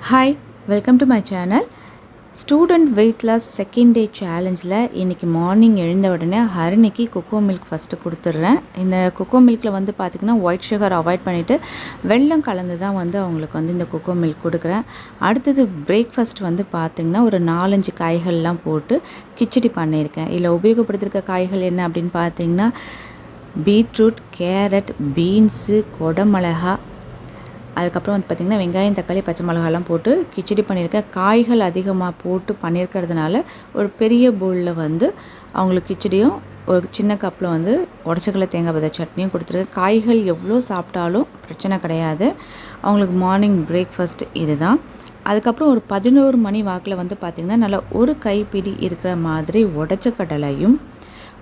Hi, welcome to my channel. Student weight loss second day சேலஞ்சில் இன்றைக்கி morning எழுந்த உடனே ஹரிணிக்கு கொக்கோ மில்க் ஃபஸ்ட்டு கொடுத்துட்றேன். இந்த கொக்கோ மில்கில் வந்து பார்த்திங்கன்னா ஒயிட் சுகர் அவாய்ட் பண்ணிவிட்டு வெல்லம் கலந்து தான் வந்து அவங்களுக்கு வந்து இந்த கொக்கோ மில்க் கொடுக்குறேன். அடுத்தது பிரேக்ஃபாஸ்ட் வந்து பார்த்திங்கன்னா ஒரு 4-5 காய்கள்லாம் போட்டு கிச்சடி பண்ணியிருக்கேன். இதில் உபயோகப்படுத்திருக்க காய்கள் என்ன அப்படின்னு பார்த்திங்கன்னா பீட்ரூட், கேரட், பீன்ஸு, கொடமிளகா, அதுக்கப்புறம் வந்து பார்த்திங்கன்னா வெங்காயம், தக்காளி, பச்சை மிளகாலாம் போட்டு கிச்சடி பண்ணியிருக்கேன். காய்கள் அதிகமாக போட்டு பண்ணியிருக்கிறதுனால ஒரு பெரிய பவுலில் வந்து அவங்களுக்கு கிச்சடியும் ஒரு சின்ன கப்பில் வந்து உடச்சக்கடலை தேங்காய் பத சட்னியும் கொடுத்துருக்கேன். காய்கள் எவ்வளோ சாப்பிட்டாலும் பிரச்சனை கிடையாது. அவங்களுக்கு மார்னிங் பிரேக்ஃபாஸ்ட் இது தான். அதுக்கப்புறம் ஒரு 11 மணி வாக்கில் வந்து பார்த்திங்கன்னா நல்லா ஒரு கைப்பிடி இருக்கிற மாதிரி உடச்சக்கடலையும்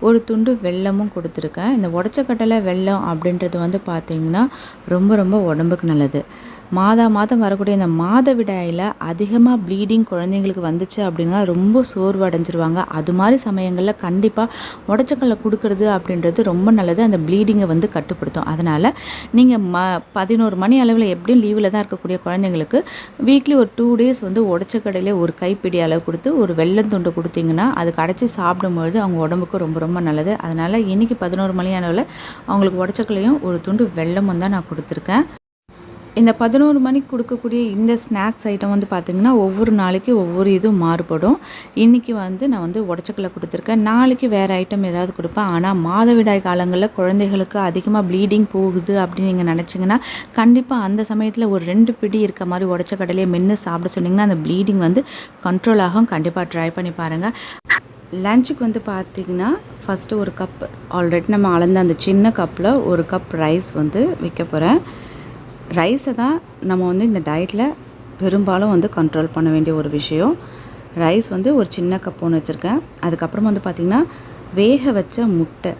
ஒரு துண்டு வெல்லமும் கொடுத்துருக்கேன். இந்த உடச்சக்கடலை வெல்லம் அப்படின்றது வந்து பார்த்திங்கன்னா ரொம்ப ரொம்ப உடம்புக்கு நல்லது. மாதம் வரக்கூடிய இந்த மாதவிடாயில் அதிகமாக ப்ளீடிங் குழந்தைங்களுக்கு வந்துச்சு அப்படின்னா ரொம்ப சோர்வு அடைஞ்சிருவாங்க. அது மாதிரி சமயங்களில் கண்டிப்பாக உடச்சக்கடலை கொடுக்கறது அப்படின்றது ரொம்ப நல்லது. அந்த ப்ளீடிங்கை வந்து கட்டுப்படுத்தும். அதனால் நீங்கள் 11 மணி அளவில் எப்படியும் லீவில் தான் இருக்கக்கூடிய குழந்தைங்களுக்கு வீக்லி ஒரு 2 டேஸ் வந்து உடச்சக்கடலையே ஒரு கைப்பிடி அளவு கொடுத்து ஒரு வெல்லம் துண்டு கொடுத்தீங்கன்னா அது கடைச்சி சாப்பிடும்பொழுது அவங்க உடம்புக்கு ரொம்ப ரொம்ப நல்லது. அதனால் இன்றைக்கி 11 மணி அளவில் அவங்களுக்கு உடச்சக்கடலையும் ஒரு துண்டு வெல்லமும் தான் நான் கொடுத்துருக்கேன். இந்த 11 மணிக்கு கொடுக்கக்கூடிய இந்த ஸ்நாக்ஸ் ஐட்டம் வந்து பார்த்திங்கன்னா ஒவ்வொரு நாளைக்கு ஒவ்வொரு இதுவும் மாறுபடும். இன்றைக்கி வந்து நான் வந்து உடச்சக்கடலை கொடுத்துருக்கேன். நாளைக்கு வேறு ஐட்டம் ஏதாவது கொடுப்பேன். ஆனால் மாதவிடாய் காலங்களில் குழந்தைகளுக்கு அதிகமாக ப்ளீடிங் போகுது அப்படின்னு நீங்கள் நினச்சிங்கன்னா கண்டிப்பாக அந்த சமயத்தில் ஒரு 2 பிடி இருக்க மாதிரி உடச்சக்கடலையை மென்று சாப்பிட சொன்னிங்கன்னா அந்த ப்ளீடிங் வந்து கண்ட்ரோல் ஆகும். கண்டிப்பாக ட்ரை பண்ணி பாருங்கள். லஞ்சுக்கு வந்து பார்த்திங்கன்னா ஃபஸ்ட்டு ஒரு கப் ஆல்ரெடி நம்ம அளந்த அந்த சின்ன கப்பில் ஒரு கப் ரைஸ் வந்து வைக்க போகிறேன். ரைஸை தான் நம்ம வந்து இந்த டயட்டில் பெரும்பாலும் வந்து கண்ட்ரோல் பண்ண வேண்டிய ஒரு விஷயம். ரைஸ் வந்து ஒரு சின்ன கப் ஒன்று வச்சுருக்கேன். அதுக்கப்புறம் வந்து பார்த்திங்கன்னா வேக வச்ச முட்டை.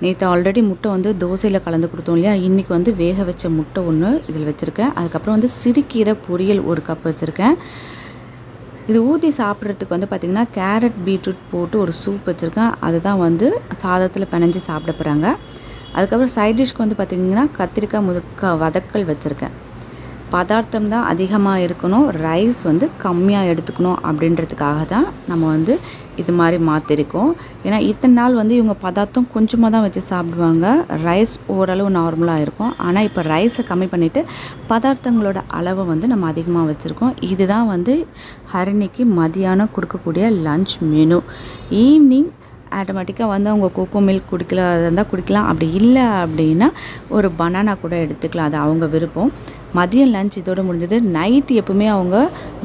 நேற்று ஆல்ரெடி முட்டை வந்து தோசையில் கலந்து கொடுத்தோம் இல்லையா, இன்றைக்கி வந்து வேக வச்ச முட்டை ஒன்று இதில் வச்சுருக்கேன். அதுக்கப்புறம் வந்து சிறுகீரை பொரியல் ஒரு கப் வச்சுருக்கேன். இது ஊற்றி சாப்பிட்றதுக்கு வந்து பார்த்திங்கன்னா கேரட், பீட்ரூட் போட்டு ஒரு சூப் வச்சுருக்கேன். அதுதான் வந்து சாதத்தில் பிணைஞ்சு சாப்பிட போகிறாங்க. அதுக்கப்புறம் சைட் டிஷ்க்கு வந்து பார்த்திங்கன்னா கத்திரிக்காய் வதக்கல் வச்சுருக்கேன். பதார்த்தம் தான் அதிகமாக இருக்கணும், ரைஸ் வந்து கம்மியாக எடுத்துக்கணும் அப்படின்றதுக்காக தான் நம்ம வந்து இது மாதிரி மாற்றிருக்கோம். ஏன்னா இத்தனை நாள் வந்து இவங்க பதார்த்தம் கொஞ்சமாக தான் வச்சு சாப்பிடுவாங்க, ரைஸ் ஓரளவு நார்மலாக இருக்கும். ஆனால் இப்போ ரைஸை கம்மி பண்ணிவிட்டு பதார்த்தங்களோட அளவை வந்து நம்ம அதிகமாக வச்சுருக்கோம். இதுதான் வந்து ஹரிணிக்கு மதியானம் கொடுக்கக்கூடிய லன்ச் மெனு. ஈவினிங் ஆட்டோமேட்டிக்காக வந்து அவங்க கோகோ மில்க் குடிக்கலாம் இருந்தால் குடிக்கலாம். அப்படி இல்லை அப்படின்னா ஒரு பனானா கூட எடுத்துக்கலாம், அது அவங்க விருப்பம். மதியம் லஞ்ச் இதோடு முடிஞ்சது. நைட்டு எப்பவுமே அவங்க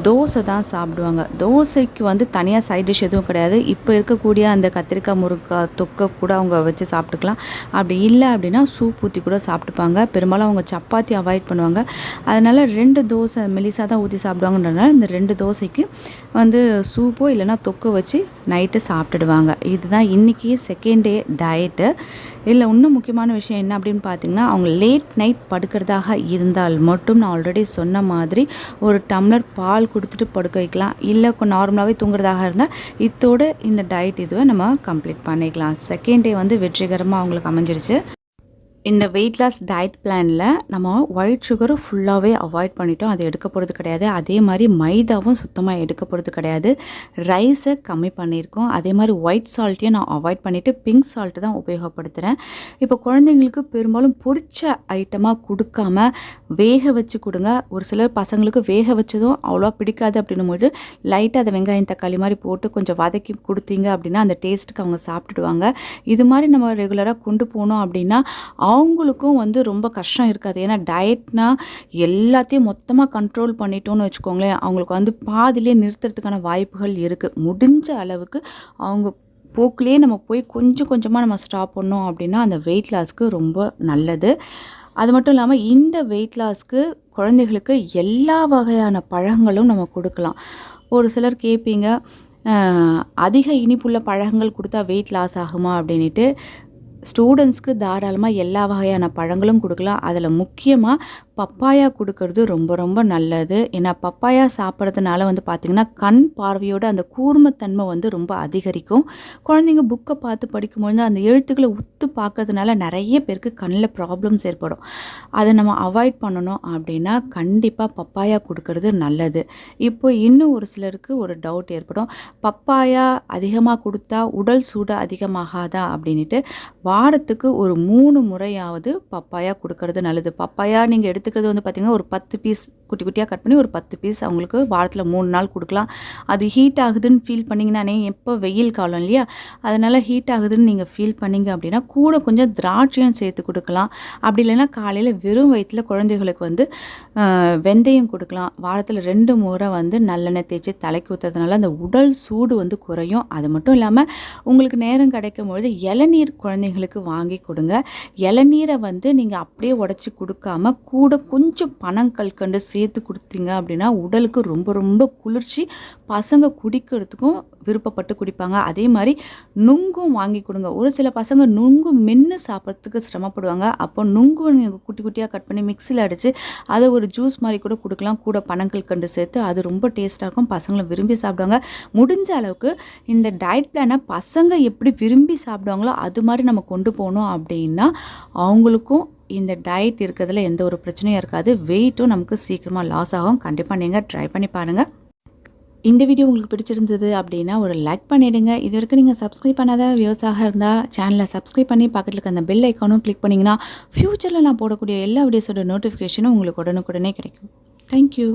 தோசை தான் சாப்பிடுவாங்க. தோசைக்கு வந்து தனியாக சைட் டிஷ் எதுவும் கிடையாது. இப்போ இருக்கக்கூடிய அந்த கத்திரிக்காய், முருங்கைக்காய் தொக்கை கூட அவங்க வச்சு சாப்பிட்டுக்கலாம். அப்படி இல்லை அப்படின்னா சூப் ஊற்றி கூட சாப்பிட்டுப்பாங்க. பெரும்பாலும் அவங்க சப்பாத்தி அவாய்ட் பண்ணுவாங்க. அதனால் 2 தோசை மெலிசாக தான் ஊற்றி சாப்பிடுவாங்கன்றதுனால இந்த 2 தோசைக்கு வந்து சூப்போ இல்லைனா தொக்கை வச்சு நைட்டு சாப்பிட்டுடுவாங்க. இதுதான் இன்றைக்கி செகண்ட் டே டயட்டு. இதில் இன்னும் முக்கியமான விஷயம் என்ன அப்படின்னு பார்த்திங்கன்னா அவங்க லேட் நைட் படுக்கிறதாக இருந்தால் மட்டும் நான் ஆல்ரெடி சொன்ன மாதிரி ஒரு டம்ளர் பால் கொடுத்துட்டு படுக்க வைக்கலாம். இல்லை நார்மலாகவே தூங்குறதாக இருந்தால் இதோட இந்த டயட் இதுவை நம்ம கம்ப்ளீட் பண்ணிக்கலாம். செகண்ட் டே வந்து வெற்றிகரமாக அவங்களுக்கு அமைஞ்சிருச்சு. இந்த வெயிட் லாஸ் டயட் பிளானில் நம்ம ஒயிட் சுகரும் ஃபுல்லாகவே அவாய்ட் பண்ணிட்டோம். அது எடுக்க போகிறது கிடையாது. அதே மாதிரி மைதாவும் சுத்தமாக எடுக்க போகிறது கிடையாது. ரைஸை கம்மி பண்ணியிருக்கோம். அதே மாதிரி ஒயிட் சால்ட்டையும் நான் அவாய்ட் பண்ணிவிட்டு பிங்க் சால்ட்டு தான் உபயோகப்படுத்துகிறேன். இப்போ குழந்தைங்களுக்கு பெரும்பாலும் பொரிச்ச ஐட்டமாக கொடுக்காம வேக வச்சு கொடுங்க. ஒரு சிலர் பசங்களுக்கு வேக வச்சதும் அவ்வளோவா பிடிக்காது அப்படின்னும் போது லைட்டாக அதை வெங்காயம், தக்காளி மாதிரி போட்டு கொஞ்சம் வதக்கி கொடுத்தீங்க அப்படின்னா அந்த டேஸ்ட்டுக்கு அவங்க சாப்பிட்டுடுவாங்க. இது மாதிரி நம்ம ரெகுலராக கொண்டு போனோம் அப்படின்னா அவங்களுக்கும் வந்து ரொம்ப கஷ்டம் இருக்காது. ஏன்னா டயட்னா எல்லாத்தையும் மொத்தமாக கண்ட்ரோல் பண்ணிட்டோன்னு வச்சுக்கோங்களேன், அவங்களுக்கு வந்து பாதிலே நிறுத்துறதுக்கான வாய்ப்புகள் இருக்குது. முடிஞ்ச அளவுக்கு அவங்க போக்குலேயே நம்ம போய் கொஞ்சம் கொஞ்சமாக நம்ம ஸ்டாப் பண்ணோம் அப்படின்னா அந்த வெயிட் லாஸ்க்கு ரொம்ப நல்லது. அது மட்டும் இல்லாமல் இந்த வெயிட் லாஸ்க்கு குழந்தைகளுக்கு எல்லா வகையான பழங்களும் நம்ம கொடுக்கலாம். ஒரு சிலர் கேட்பீங்க, அதிக இனிப்புள்ள பழங்கள் கொடுத்தா வெயிட் லாஸ் ஆகுமா அப்படின்ட்டு. ஸ்டூடெண்ட்ஸ்க்கு தாராளமாக எல்லா வகையான பழங்களும் கொடுக்கலாம். அதில் முக்கியமாக பப்பாயா கொடுக்கறது ரொம்ப ரொம்ப நல்லது. ஏன்னா பப்பாயா சாப்பிட்றதுனால வந்து பார்த்திங்கன்னா கண் பார்வையோட அந்த கூர்மத்தன்மை வந்து ரொம்ப அதிகரிக்கும். குழந்தைங்க புக்கை பார்த்து படிக்கும்பொழுது அந்த எழுத்துக்களை உத்து பார்க்கறதுனால நிறைய பேருக்கு கண்ணில் ப்ராப்ளம்ஸ் ஏற்படும். அதை நம்ம அவாய்ட் பண்ணணும் அப்படின்னா கண்டிப்பாக பப்பாயா கொடுக்கறது நல்லது. இப்போ இன்னும் ஒரு சிலருக்கு ஒரு டவுட் ஏற்படும், பப்பாயா அதிகமாக கொடுத்தா உடல் சூடு அதிகமாகாதா அப்படின்ட்டு. வாரத்துக்கு ஒரு 3 முறையாவது பப்பாயா கொடுக்கறது நல்லது. பப்பாயா நீங்கள் எடுத்துக்கிறது வந்து பார்த்திங்கன்னா ஒரு 10 பீஸ் குட்டி குட்டியாக கட் பண்ணி ஒரு 10 பீஸ் அவங்களுக்கு வாரத்தில் 3 நாள் கொடுக்கலாம். அது ஹீட் ஆகுதுன்னு ஃபீல் பண்ணிங்கன்னானே, எப்போ வெயில் காலம் இல்லையா, அதனால் ஹீட் ஆகுதுன்னு நீங்கள் ஃபீல் பண்ணிங்க அப்படின்னா கூட கொஞ்சம் திராட்சையும் சேர்த்து கொடுக்கலாம். அப்படி இல்லைன்னா காலையில் வெறும் வயிற்றில் குழந்தைகளுக்கு வந்து வெந்தயம் கொடுக்கலாம். வாரத்தில் 2 முறை வந்து நல்லெண்ணெய் தேய்ச்சி தலைக்கு ஊற்றுறதுனால அந்த உடல் சூடு வந்து குறையும். அது மட்டும் இல்லாமல் உங்களுக்கு நேரம் கிடைக்கும் பொழுது இளநீர் குழந்தைங்களுக்கு வாங்கி கொடுங்க. இளநீரை வந்து நீங்கள் அப்படியே உடச்சி கொடுக்காம கூட கொஞ்சம் பனங்கல்கண்டு சேர்த்து கொடுத்தீங்க அப்படின்னா உடலுக்கு ரொம்ப ரொம்ப குளிர்ச்சி. பசங்க குடிக்கிறதுக்கும் விருப்பப்பட்டு குடிப்பாங்க. அதே மாதிரி நுங்கும் வாங்கி கொடுங்க. ஒரு சில பசங்க நுங்கு மென்று சாப்பிட்றதுக்கு சிரமப்படுவாங்க. அப்போ நுங்கு நீங்கள் குட்டி குட்டியாக கட் பண்ணி மிக்சியில் அடித்து அதை ஒரு ஜூஸ் மாதிரி கூட கொடுக்கலாம். கூட பனங்கல்கண்டு சேர்த்து அது ரொம்ப டேஸ்ட்டாக இருக்கும். பசங்களை விரும்பி சாப்பிடுவாங்க. முடிஞ்ச அளவுக்கு இந்த டயட் பிளானை பசங்க எப்படி விரும்பி சாப்பிடுவாங்களோ அது மாதிரி நம்ம கொண்டு போகணும் அப்படின்னா அவங்களுக்கும் இந்த டயட் இருக்கிறதுல எந்த ஒரு பிரச்சனையும் இருக்காது. வெயிட்டும் நமக்கு சீக்கிரமாக லாஸ் ஆகும். கண்டிப்பாக நீங்கள் ட்ரை பண்ணி பாருங்கள். இந்த வீடியோ உங்களுக்கு பிடிச்சிருந்தது அப்படின்னா ஒரு லைக் பண்ணிவிடுங்க. இது வரைக்கும் நீங்கள் சப்ஸ்கிரைப் பண்ணாத வியூவர்ஸாக இருந்தால் சேனலை சப்ஸ்கிரைப் பண்ணி பக்கத்தில் இருக்க அந்த பெல் ஐக்கானும் கிளிக் பண்ணிங்கன்னா ஃப்யூச்சரில் நான் போடக்கூடிய எல்லா வீடியோஸோட நோட்டிஃபிகேஷனும் உங்களுக்கு உடனுக்குடனே கிடைக்கும். தேங்க்யூ.